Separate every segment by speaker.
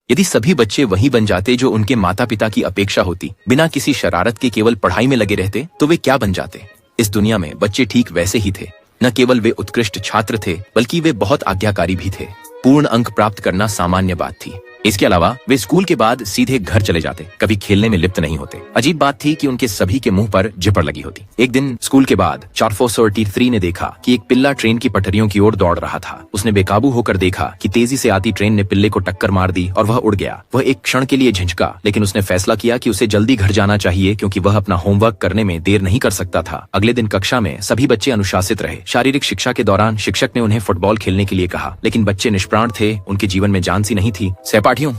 Speaker 1: यदि सभी बच्चे वही बन जाते जो उनके माता पिता की अपेक्षा होती, बिना किसी शरारत के केवल पढ़ाई में लगे रहते, तो वे क्या बन जाते। इस दुनिया में बच्चे ठीक वैसे ही थे। न केवल वे उत्कृष्ट छात्र थे, बल्कि वे बहुत आज्ञाकारी भी थे। पूर्ण अंक प्राप्त करना सामान्य बात थी। इसके अलावा वे स्कूल के बाद सीधे घर चले जाते, कभी खेलने में लिप्त नहीं होते। अजीब बात थी कि उनके सभी के मुंह पर जिपर लगी होती। एक दिन स्कूल के बाद चारफोसोर्टी ने देखा कि एक पिल्ला ट्रेन की पटरियों की ओर दौड़ रहा था। उसने बेकाबू होकर देखा कि तेजी से आती ट्रेन ने पिल्ले को टक्कर मार दी और वह उड़ गया। वह एक क्षण के लिए झिझका, लेकिन उसने फैसला किया कि उसे जल्दी घर जाना चाहिए, क्योंकि वह अपना होमवर्क करने में देर नहीं कर सकता था। अगले दिन कक्षा में सभी बच्चे अनुशासित रहे। शारीरिक शिक्षा के दौरान शिक्षक ने उन्हें फुटबॉल खेलने के लिए कहा, लेकिन बच्चे निष्प्राण थे। उनके जीवन में जान सी नहीं थी। सहपाठियों,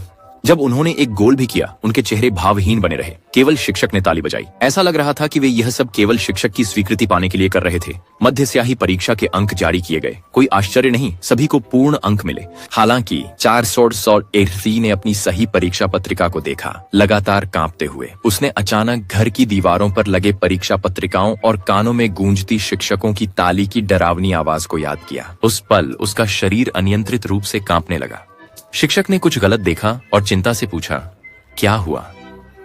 Speaker 1: जब उन्होंने एक गोल भी किया, उनके चेहरे भावहीन बने रहे। केवल शिक्षक ने ताली बजाई। ऐसा लग रहा था कि वे यह सब केवल शिक्षक की स्वीकृति पाने के लिए कर रहे थे। मध्य स्याही परीक्षा के अंक जारी किए गए। कोई आश्चर्य नहीं, सभी को पूर्ण अंक मिले। हालांकि 483 ने अपनी सही परीक्षा पत्रिका को देखा, लगातार कांपते हुए। उसने अचानक घर की दीवारों पर लगे परीक्षा पत्रिकाओं और कानों में गूंजती शिक्षकों की ताली की डरावनी आवाज को याद किया। उस पल उसका शरीर अनियंत्रित रूप से कांपने लगा। शिक्षक ने कुछ गलत देखा और चिंता से पूछा, क्या हुआ?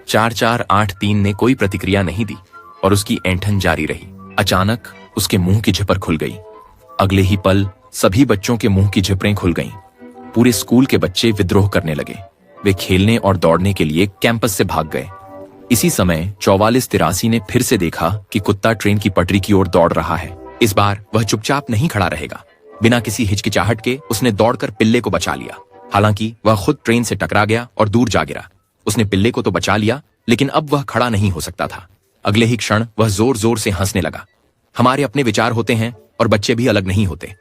Speaker 1: 4483 ने कोई प्रतिक्रिया नहीं दी और उसकी ऐंठन जारी रही। अचानक उसके मुंह की झिपर खुल गई। अगले ही पल सभी बच्चों के मुंह की झिपरें खुल गईं। पूरे स्कूल के बच्चे विद्रोह करने लगे। वे खेलने और दौड़ने के लिए कैंपस से भाग गए। इसी समय 4483 ने फिर से देखा कि कुत्ता ट्रेन की पटरी की ओर दौड़ रहा है। इस बार वह चुपचाप नहीं खड़ा रहेगा। बिना किसी हिचकिचाहट के उसने दौड़कर पिल्ले को बचा लिया। हालांकि वह खुद ट्रेन से टकरा गया और दूर जा गिरा। उसने पिल्ले को तो बचा लिया, लेकिन अब वह खड़ा नहीं हो सकता था। अगले ही क्षण वह जोर जोर से हंसने लगा। हमारे अपने विचार होते हैं और बच्चे भी अलग नहीं होते।